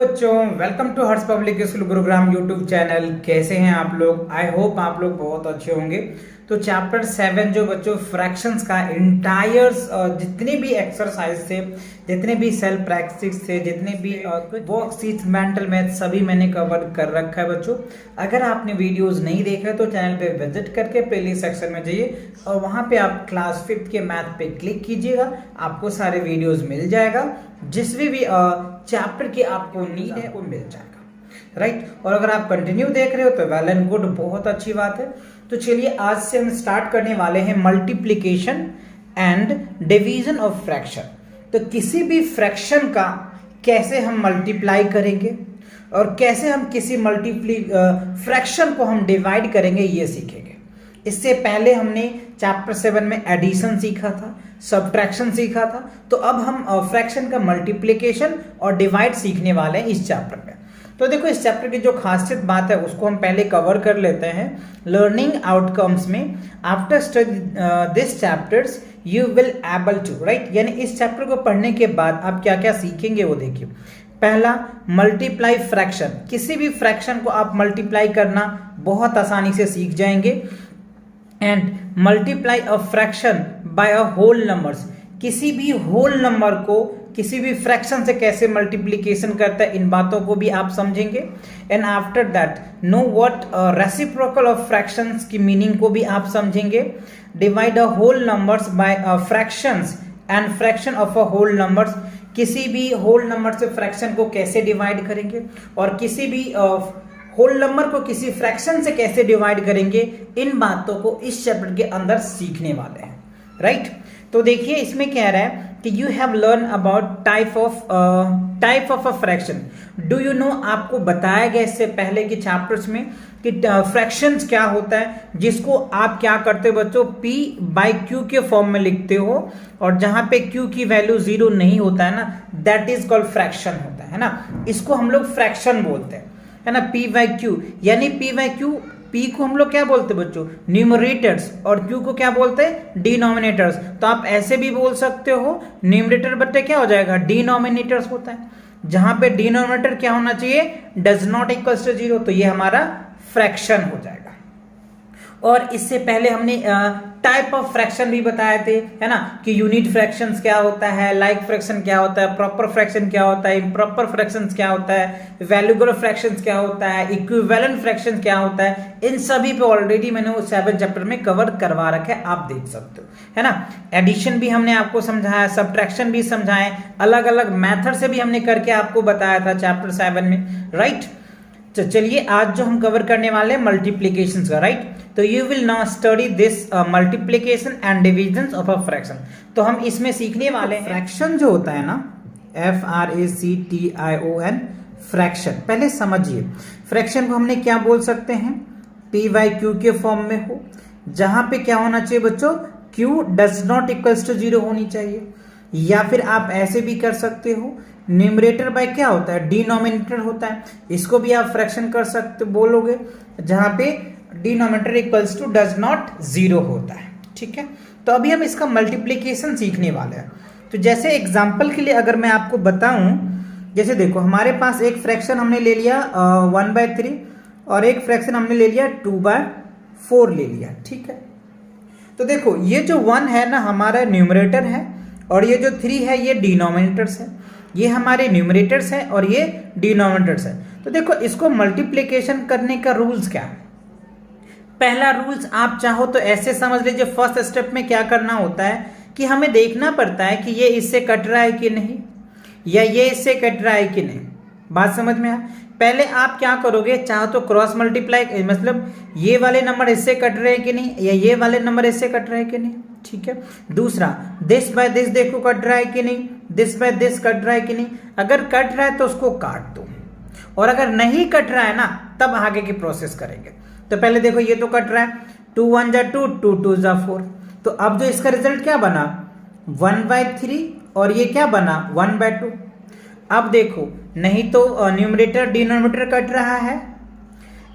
बच्चों, welcome to Harsh public school Gurugram YouTube channel. कैसे हैं आप लोग? आई होप आप लोग बहुत अच्छे होंगे। तो चैप्टर 7 जो बच्चों फ्रैक्शंस का इंटायर जितने भी एक्सरसाइज थे, जितने भी सेल्फ प्रैक्टिस थे, जितने भी वर्कशीट, मेंटल मैथ सभी मैंने कवर कर रखा है बच्चों। अगर आपने वीडियोस नहीं देखा तो चैनल पे विजिट करके प्लेलिस्ट सेक्शन में जाइए और वहां पे आप क्लास 5 के मैथ पे क्लिक कीजिएगा, आपको सारे वीडियोस मिल जाएगा। जिस भी चैप्टर की आपको नीड है वो मिल जाएगा, राइट। और अगर आप कंटिन्यू देख रहे हो तो वेल एंड गुड, बहुत अच्छी बात है। तो चलिए आज से हम स्टार्ट करने वाले हैं multiplication and division of fraction. तो किसी भी फ्रैक्शन का कैसे हम मल्टीप्लाई करेंगे और कैसे हम किसी फ्रैक्शन को हम डिवाइड करेंगे ये सीखेंगे। इससे पहले हमने चैप्टर 7 में एडिशन सीखा था, सब्ट्रैक्शन सीखा था। तो अब हम फ्रैक्शन का मल्टीप्लिकेशन और डिवाइड सीखने वाले हैं इस चैप्टर में। तो देखो, इस चैप्टर की जो खासियत बात है उसको हम पहले कवर कर लेते हैं। लर्निंग आउटकम्स में after study this chapters you will able to, right, यानी इस चैप्टर को पढ़ने के बाद आप क्या क्या सीखेंगे वो देखिए। पहला, मल्टीप्लाई फ्रैक्शन। किसी भी फ्रैक्शन को आप मल्टीप्लाई करना बहुत आसानी से सीख जाएंगे। And multiply a fraction by a whole numbers. किसी भी होल नंबर को किसी भी फ्रैक्शन से कैसे मल्टीप्लिकेशन करता है, इन बातों को भी आप समझेंगे। And after that know what reciprocal of fractions की मीनिंग को भी आप समझेंगे। Divide a whole numbers by fractions and fraction of a whole numbers. किसी भी होल नंबर से फ्रैक्शन को कैसे डिवाइड करेंगे और किसी भी होल नंबर को किसी फ्रैक्शन से कैसे डिवाइड करेंगे, इन बातों को इस चैप्टर के अंदर सीखने वाले हैं, राइट। तो देखिए इसमें कह रहा है कि you have learn about type of a fraction. Do you know, आपको बताया गया इससे पहले के चैप्टर्स में कि फ्रैक्शंस क्या होता है, जिसको आप क्या करते हो बच्चों, p बाई क्यू के फॉर्म में लिखते हो। और जहां पे q की वैल्यू 0 नहीं होता है ना, दैट इज कॉल्ड फ्रैक्शन होता है ना। इसको हम लोग फ्रैक्शन बोलते हैं, है ना। p बाई क्यू यानी p बाई क्यू, p को हम लोग क्या बोलते हैं बच्चों, न्यूमरेटर्स, और q को क्या बोलते हैं, डिनोमिनेटर्स। तो आप ऐसे भी बोल सकते हो, न्यूमरेटर बट्टे क्या हो जाएगा, डिनोमिनेटर्स होता है। जहां पे डिनोमिनेटर क्या होना चाहिए, डज नॉट इक्वल्स टू 0, तो ये हमारा फ्रैक्शन हो जाएगा। और इससे पहले हमने टाइप ऑफ फ्रैक्शन भी बताए थे, है ना, कि यूनिट फ्रैक्शंस क्या होता है, लाइक फ्रैक्शन क्या होता है, प्रॉपर फ्रैक्शन क्या होता है, इम्प्रॉपर फ्रैक्शंस क्या होता है, वैल्यूबल फ्रैक्शंस क्या होता है, इक्विवेलेंट फ्रैक्शन क्या होता है। इन सभी पे ऑलरेडी मैंने वो 7 चैप्टर में कवर करवा रखा है, आप देख सकते हो, है ना। एडिशन भी हमने आपको समझाया, सब्ट्रैक्शन भी समझाए, अलग अलग मेथड से भी हमने करके आपको बताया था चैप्टर 7 में, राइट। तो चलिए आज जो हम कवर करने वाले हैं मल्टीप्लिकेशन का, राइट। तो you will now study this multiplication and division of a fraction. तो हम इसमें सीखने वाले हैं फ्रैक्शन जो होता है ना, FRACTION, फ्रैक्शन। पहले समझिए, फ्रैक्शन को हमने क्या बोल सकते हैं, p बाई क्यू के फॉर्म में हो, जहां पे क्या होना चाहिए बच्चों, q does not equals to 0 होनी चाहिए। या फिर आप ऐसे भी कर सकते हो, न्यूमरेटर बाय क्या होता है, डिनोमिनेटर होता है। इसको भी आप फ्रैक्शन कर सकते बोलोगे, जहां पे denominator equals to does not 0 होता है, ठीक है। तो अभी हम इसका मल्टीप्लिकेशन सीखने वाले हैं। तो जैसे एग्जांपल के लिए अगर मैं आपको बताऊं, जैसे देखो हमारे पास एक फ्रैक्शन हमने ले लिया 1/3 और एक फ्रैक्शन हमने ले लिया 2/4 ले लिया, ठीक है। तो देखो ये जो 1 है ना हमारा न्यूमरेटर है, और ये जो 3 है ये डिनोमिनेटर्स है। ये हमारे न्यूमरेटर्स हैं और ये डिनोमिनेटर्स है। तो देखो इसको मल्टीप्लिकेशन करने का रूल्स क्या है। पहला रूल्स आप चाहो तो ऐसे समझ लीजिए, फर्स्ट स्टेप में क्या करना होता है कि हमें देखना पड़ता है कि ये इससे कट रहा है कि नहीं, या ये इससे कट रहा है कि नहीं। बात समझ में आया। पहले आप क्या करोगे, चाहो तो क्रॉस मल्टीप्लाई, मतलब ये वाले नंबर इससे कट रहे हैं कि नहीं, या ये वाले नंबर इससे कट रहे हैं कि नहीं, ठीक है। दूसरा, दिस बाय दिस देखो कट रहा है कि नहीं, दिस बाय दिस कट रहा है कि नहीं। अगर कट रहा है तो उसको काट दो, और अगर नहीं कट रहा है ना तब आगे की प्रोसेस करेंगे। तो पहले देखो ये तो कट रहा है, 2 1 जा 2, 2 2 जा 4। तो अब जो इसका रिजल्ट क्या बना, 1/3, और ये क्या बना 1/2। अब देखो, नहीं तो न्यूमरेटर डिनोमिनेटर कट रहा है,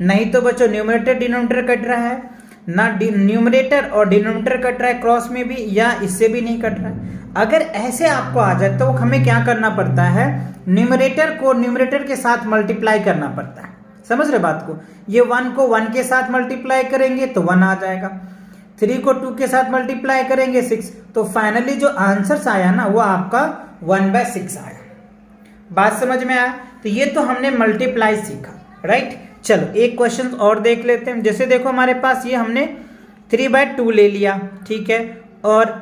नहीं तो बच्चों न्यूमरेटर डिनोमिनेटर कट रहा है। ना न्यूमरेटर और डिनोमिनेटर कट रहा है क्रॉस में भी, या इससे भी नहीं कट रहा है। अगर ऐसे आपको आ जाए तो हमें क्या करना पड़ता है, न्यूमरेटर को न्यूमरेटर के साथ मल्टीप्लाई करना पड़ता है। समझ रहे बात को, ये 1 को 1 के साथ मल्टीप्लाई करेंगे तो 1 आ जाएगा, 3 को 2 के साथ मल्टीप्लाई करेंगे 6, तो फाइनली जो आंसर आया ना वो आपका 1/6 आया। बात समझ में आया? तो ये तो हमने मल्टीप्लाई सीखा, राइट। चलो एक क्वेश्चन और देख लेते हैं। जैसे देखो हमारे पास ये हमने 3/2 ले लिया, ठीक है, और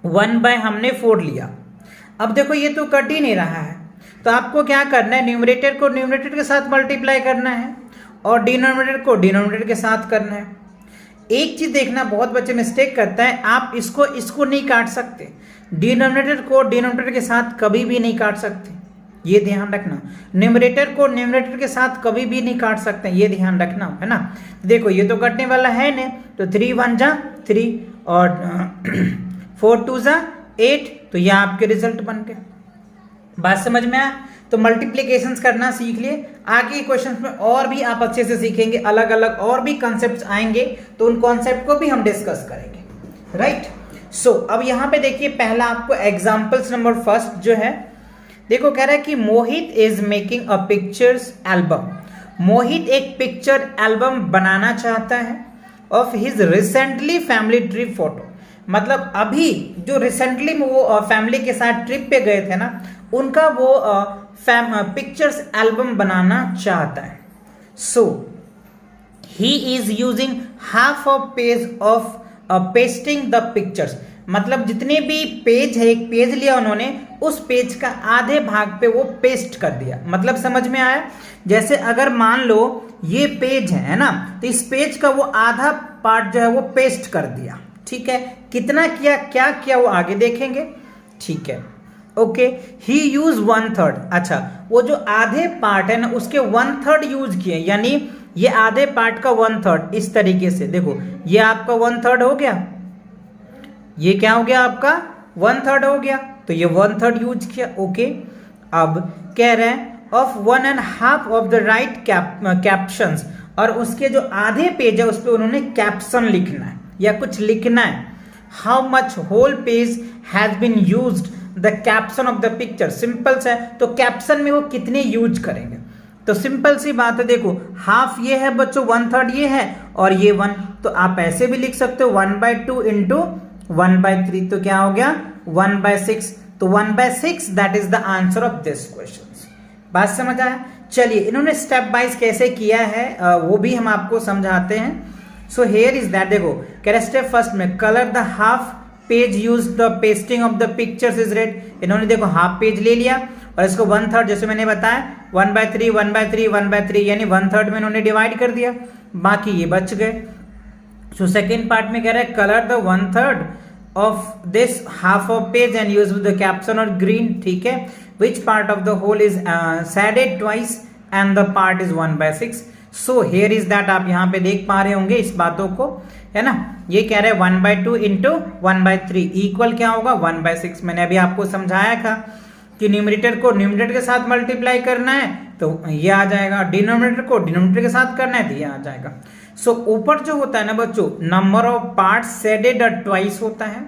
1/ हमने 4 लिया। अब देखो ये तो कट ही नहीं रहा है, तो आपको क्या करना है, न्यूमरेटर को न्यूमरेटर के साथ मल्टीप्लाई करना है और डिनोमिनेटर को डिनोमिनेटर के साथ करना है। एक चीज देखना, बहुत बच्चे मिस्टेक करता है, आप इसको नहीं काट सकते, डिनोमिनेटर को डिनोमिनेटर के साथ कभी भी नहीं काट सकते, ये ध्यान रखना। न्यूमरेटर को न्यूमरेटर के साथ कभी भी नहीं काट सकते, ये ध्यान रखना, है ना। देखो ये तो कटने वाला है नहीं, तो 3 1 जा 3 और 4 2 जा 8, तो ये आपके रिजल्ट बन गए। बात समझ में आया? तो मल्टीप्लिकेशंस करना सीख लिए, आगे क्वेश्चंस में और भी आप अच्छे से सीखेंगे, अलग अलग और भी कॉन्सेप्ट्स आएंगे, तो उन कॉन्सेप्ट को भी हम डिस्कस करेंगे, राइट। सो अब यहाँ पे देखिए, पहला आपको एग्जाम्पल्स नंबर फर्स्ट जो है, देखो कह रहा है कि Mohit is making a pictures album. Mohit एक पिक्चर एल्बम बनाना चाहता है of his recently family trip photo. मतलब अभी जो रिसेंटली वो फैमिली के साथ ट्रिप पे गए थे ना, उनका वो पिक्चर्स एल्बम बनाना चाहता है। So he is using half of page of pasting the pictures. मतलब जितने भी पेज है, एक पेज लिया उन्होंने, उस पेज का आधे भाग पे वो पेस्ट कर दिया। मतलब समझ में आया? जैसे अगर मान लो ये पेज है ना, तो इस पेज का वो आधा पार्ट जो है वो पेस्ट कर दिया, ठीक है। कितना किया, क्या किया, वो आगे देखेंगे, ठीक है, ओके। ही यूज 1/3, अच्छा वो जो आधे पार्ट है ना उसके 1/3 यूज किए, यानी ये आधे पार्ट का 1/3 इस तरीके से। देखो ये आपका 1/3 हो गया, ये क्या हो गया आपका 1/3 हो गया, तो ये 1/3 यूज किया, ओके। अब कह रहे हैं of 1.5 of the right captions, और उसके जो आधे पेज है उस पर उन्होंने कैप्शन लिखना है या कुछ लिखना है। How much whole page has been used the caption of the picture. Simple है, तो कैप्शन में वो कितने यूज करेंगे, तो सिंपल सी बात है। देखो हाफ ये है बच्चों, 1/3 ये है और ये 1, तो आप ऐसे भी लिख सकते हो 1/2 इंटू 1/3, तो क्या हो गया 1/6। तो 1/6 that is the answer of this question. बात समझ आया? चलिए इन्होंने स्टेप वाइज कैसे किया है वो भी हम आपको समझाते हैं। सो हेयर इज दैट, देखो कह रहे स्टेप फर्स्ट में colour the half page use the pasting of the pictures is red. इन्होंने देखो हाफ पेज ले लिया और इसको 1/3, जैसे मैंने बताया 1/3 1/3 1/3, यानी 1/3 में इन्होंने डिवाइड कर दिया, बाकी ये बच गए। सो सेकेंड पार्ट में कह रहा है colour the 1/3 of this half of page and use the caption और ग्रीन, ठीक है। Which part of the whole is shaded twice and the part is 1/6। So here is that, आप यहाँ पे देख पा रहे होंगे इस बातों को, है ना। ये कह रहे हैं 1/2 इंटू 1/3 इक्वल क्या होगा 1/6। मैंने अभी आपको समझाया था कि न्यूमरेटर को न्यूमरेटर के साथ मल्टीप्लाई करना है तो ये आ जाएगा, डिनोमिनेटर को डिनोमिनेटर के साथ करना है तो ये आ जाएगा। सो ऊपर जो होता है ना बच्चों, number of part shaded twice होता है,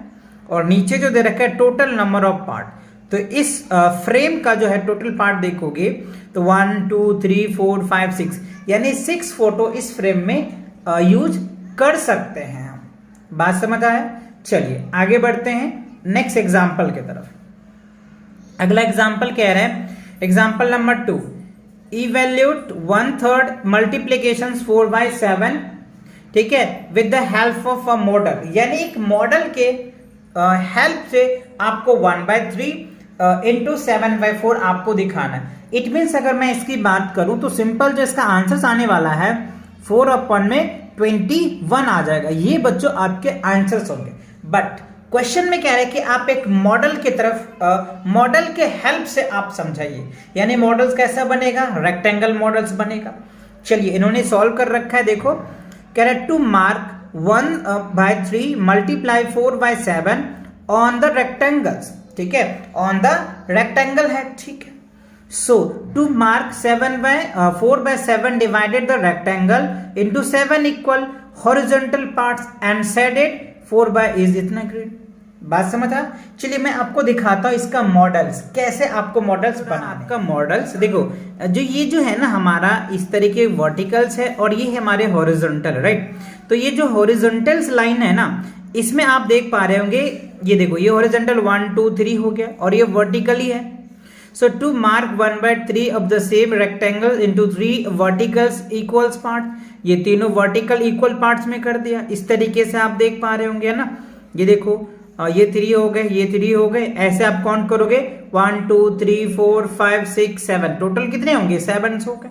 और नीचे जो दे रखा है टोटल नंबर ऑफ पार्ट। तो इस फ्रेम का जो है टोटल पार्ट देखोगे तो 1 2 3 4 5 6, यानी 6 फोटो इस फ्रेम में यूज कर सकते हैं हम। बात समझ आया? चलिए आगे बढ़ते हैं नेक्स्ट एग्जाम्पल की तरफ। अगला एग्जाम्पल कह रहे हैं, एग्जाम्पल नंबर 2, इवेल्यूट 1/3 मल्टीप्लीकेशन 4/7, ठीक है, with the help of a model. यानी एक मॉडल के हेल्प से आपको 1/3 इंटू 7/4 आपको दिखाना है। इट मीन्स अगर मैं इसकी बात करूं तो सिंपल जो इसका आंसर आने वाला है 4 में 21 आ जाएगा। ये बच्चों आपके आंसर्स होंगे, बट क्वेश्चन में कह रहे हैं कि आप एक मॉडल की तरफ मॉडल के हेल्प से आप समझाइए, यानी मॉडल्स कैसा बनेगा, रेक्टेंगल मॉडल्स बनेगा। चलिए इन्होंने सॉल्व कर रखा है, देखो कह रहे to mark 1/3 multiply 4/7 on the rectangles, ठीक है, ऑन द रेक्टेंगल है, ठीक है। So to mark 4/7 divided the rectangle into 7 equal horizontal parts and said it 4 is इतना ग्रेड। बात समझ आ? चलिए मैं आपको दिखाता हूं इसका मॉडल्स, कैसे आपको मॉडल्स बना। आपका मॉडल्स देखो, जो ये जो है ना हमारा इस तरीके वर्टिकल्स है और ये है हमारे हॉरिजॉन्टल, राइट। तो ये जो हॉरिजॉन्टल्स लाइन है ना, इसमें आप देख पा रहे होंगे, ये देखो ये हॉरिजॉन्टल 1 2 3 हो गया और ये वर्टिकली है। So to mark 1/3 of the same rectangle into 3 verticals equals part, ये तीनों वर्टिकल इक्वल पार्ट्स में कर दिया। इस तरीके से आप देख पा रहे होंगे ना, ये देखो ये 3 हो गए, ये 3 हो गए, ऐसे आप काउंट करोगे 1 2 3 4 5 6 7, टोटल कितने होंगे 7 हो गए,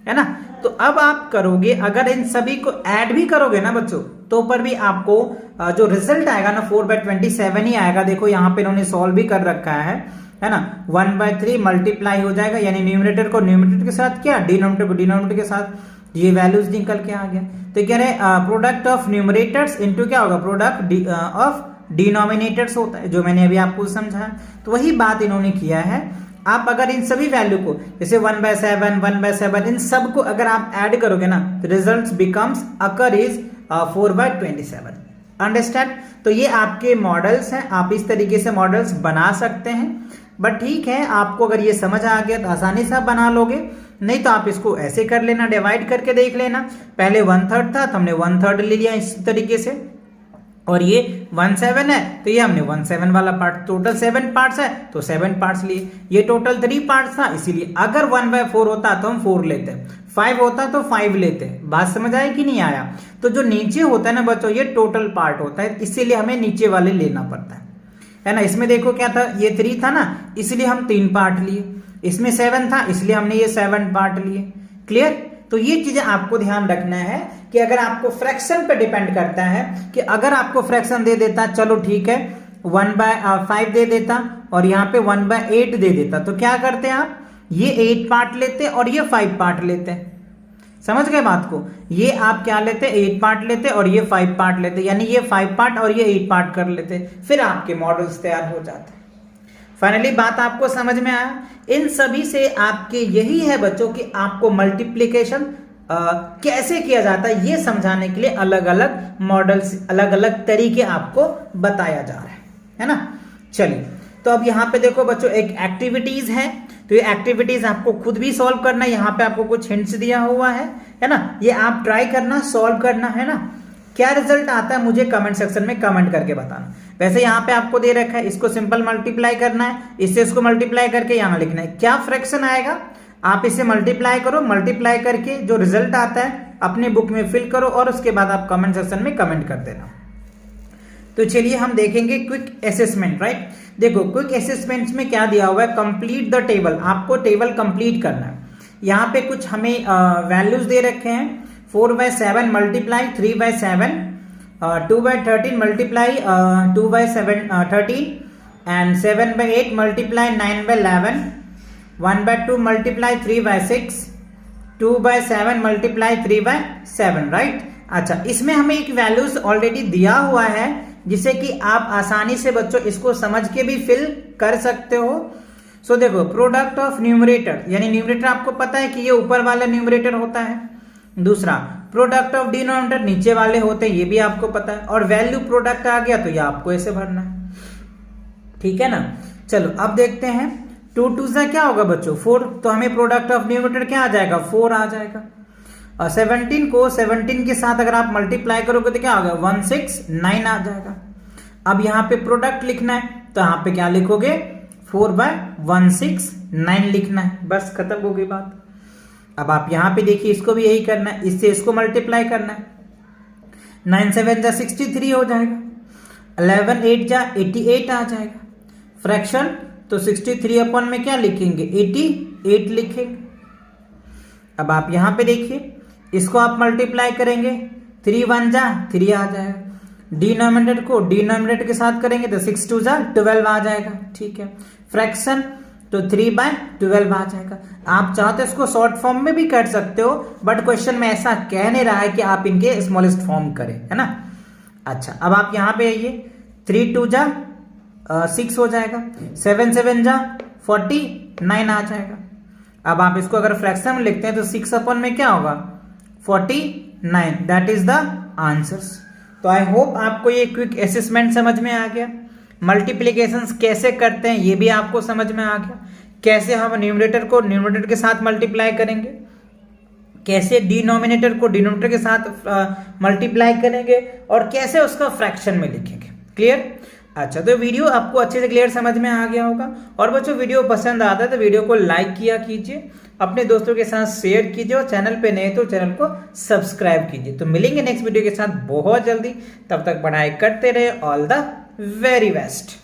है ना। तो अब आप करोगे, अगर इन सभी को ऐड भी करोगे ना बच्चों, तो पर भी आपको जो रिजल्ट आएगा ना 4/27 ही आएगा। देखो यहाँ पे इन्होंने सॉल्व भी कर रखा है ना। 1/3 मल्टीप्लाई हो जाएगा, यानी न्यूमरेटर को न्यूमरेटर के साथ किया, डिनोमिनेटर को डिनोमिनेटर के साथ, ये वैल्यूज निकल के आ गया। तो कह रहे प्रोडक्ट ऑफ न्यूमरेटर्स इनटू क्या होगा, प्रोडक्ट ऑफ डिनोमिनेटर्स होता है, जो मैंने अभी आपको समझाया। तो वही बात इन्होंने किया है। आप अगर इन सभी वैल्यू को जैसे 1/7 1/7 इन सब को अगर आप ऐड करोगे ना, तो result becomes occur is 4/27। Understand? तो ये आपके मॉडल्स हैं, आप इस तरीके से मॉडल्स बना सकते हैं। बट ठीक है, आपको अगर ये समझ आ गया तो आसानी से आप बना लोगे, नहीं तो आप इसको ऐसे कर लेना, डिवाइड करके देख लेना। पहले 1/3 था तो हमने 1/3 ले लिया इस तरीके से, और ये 1/7 है तो ये हमने 1/7 वाला पार्ट, टोटल 7 पार्ट्स है तो 7 पार्ट्स लिए। ये टोटल 3 पार्ट्स था, इसीलिए अगर 1/4 होता तो हम 4 लेते, 5 होता तो 5 लेते। बात समझ आया कि नहीं आया? तो जो नीचे होता है ना बच्चों, ये टोटल पार्ट होता है, इसीलिए हमें नीचे वाले लेना पड़ता है ना। इसमें देखो क्या था, ये 3 था ना, इसलिए हम 3 पार्ट लिए। इसमें 7 था, इसलिए हमने ये 7 पार्ट लिए। क्लियर? तो ये चीजें आपको ध्यान रखना है कि अगर आपको फ्रैक्शन पे डिपेंड करता है, कि अगर आपको फ्रैक्शन दे देता, चलो ठीक है 1/5 दे देता और यहाँ पे 1/8 दे देता, तो क्या करते हैं आप, ये 8 पार्ट लेते और ये 5 पार्ट लेते। समझ गए बात को? ये आप क्या लेते, 8 पार्ट लेते और ये 5 पार्ट लेते, यानी ये 5 पार्ट और ये 8 पार्ट कर लेते, फिर आपके मॉडल्स तैयार हो जाते। फाइनली बात आपको समझ में आया? इन सभी से आपके यही है बच्चों कि आपको मल्टीप्लिकेशन कैसे किया जाता है, ये समझाने के लिए अलग अलग मॉडल्स, अलग अलग तरीके आपको बताया जा रहा है ना। चलिए, तो अब यहाँ पे देखो बच्चों, एक एक्टिविटीज है, तो ये एक्टिविटीज आपको खुद भी सॉल्व करना है। यहाँ पे आपको कुछ हिंट्स दिया हुआ है ना, ये आप ट्राई करना, सॉल्व करना, है ना। क्या रिजल्ट आता है मुझे कमेंट सेक्शन में कमेंट करके बताना। वैसे यहाँ पे आपको दे रखा है, इसको सिंपल मल्टीप्लाई करना है, इससे इसको मल्टीप्लाई करके यहाँ लिखना है, क्या फ्रैक्शन आएगा आप इसे मल्टीप्लाई करो, मल्टीप्लाई करके जो रिजल्ट आता है अपने बुक में फिल करो और उसके बाद आप कमेंट सेक्शन में कमेंट कर देना। तो चलिए हम देखेंगे क्विक असेसमेंट, राइट। देखो क्विक असेसमेंट में क्या दिया हुआ है, कंप्लीट द टेबल, आपको टेबल कंप्लीट करना है। यहाँ पे कुछ हमें वैल्यूज दे रखे हैं, 4/7 multiply 3/7, 2/13 multiply 2/13 and 7/8 multiply 9/11, 1/2 multiply 3/6, 2/7 multiply 3/7, right. अच्छा, इसमें हमें एक वैल्यूज ऑलरेडी दिया हुआ है, जिसे कि आप आसानी से बच्चों इसको समझ के भी फिल कर सकते हो। सो देखो, प्रोडक्ट ऑफ न्यूमरेटर, यानी न्यूमरेटर आपको पता है कि ये ऊपर वाला न्यूमरेटर होता है। दूसरा, प्रोडक्ट ऑफ डिनोमिनेटर नीचे वाले होते हैं, ये भी आपको पता है। और वैल्यू प्रोडक्ट आ गया तो ये आपको ऐसे भरना है, ठीक है ना। चलो अब देखते हैं, 2 2 से क्या होगा बच्चों 4, तो हमें प्रोडक्ट ऑफ न्यूमरेटर क्या आ जाएगा, 4 आ जाएगा। और 17 को 17 के साथ अगर आप मल्टीप्लाई करोगे तो क्या होगा, 169 आ जाएगा। अब यहाँ पे प्रोडक्ट लिखना है, तो यहाँ पे क्या लिखोगे, 4/169 लिखना है, बस खत्म हो गई बात। अब आप यहाँ पे देखिए, इसको भी यही करना है, इससे इसको मल्टीप्लाई करना है, 9 7 जा 63 हो जाएगा, 11 8 जा 88 आ जाएगा। फ्रैक्शन तो 63 अपन में क्या लिखेंगे, 88 लिखेंगे। अब आप यहाँ पे देखिए, इसको आप मल्टीप्लाई करेंगे, 3 1 जा 3 आ जाएगा। डिनोमिनेटर को डिनोमिनेटर के साथ करेंगे तो 6 2 जा 12 आ जाएगा, ठीक है। फ्रैक्शन तो 3/12 आ जाएगा। आप चाहो तो इसको शॉर्ट फॉर्म में भी कर सकते हो, बट क्वेश्चन में ऐसा कह नहीं रहा है कि आप इनके स्मॉलेस्ट फॉर्म करें, है ना। अच्छा, अब आप यहाँ पे आइए, 3 2 जा 6 हो जाएगा, 7 7 जा 49 आ जाएगा। अब आप इसको अगर फ्रैक्शन में लिखते हैं तो 6 अपन में क्या होगा, 49, दैट इज द आंसर्स। तो आई होप आपको ये क्विक असेसमेंट समझ में आ गया। मल्टीप्लिकेशंस कैसे करते हैं ये भी आपको समझ में आ गया। कैसे हम न्यूमरेटर को न्यूमरेटर के साथ मल्टीप्लाई करेंगे, कैसे डिनोमिनेटर को डिनोमिनेटर के साथ मल्टीप्लाई करेंगे, और कैसे उसका फ्रैक्शन में लिखेंगे। क्लियर? अच्छा, तो वीडियो आपको अच्छे से क्लियर समझ में आ गया होगा। और बच्चों वीडियो पसंद आता है तो वीडियो को लाइक किया कीजिए, अपने दोस्तों के साथ शेयर कीजिए, और चैनल पे नए तो चैनल को सब्सक्राइब कीजिए। तो मिलेंगे नेक्स्ट वीडियो के साथ बहुत जल्दी, तब तक पढ़ाई करते रहे। All the very best.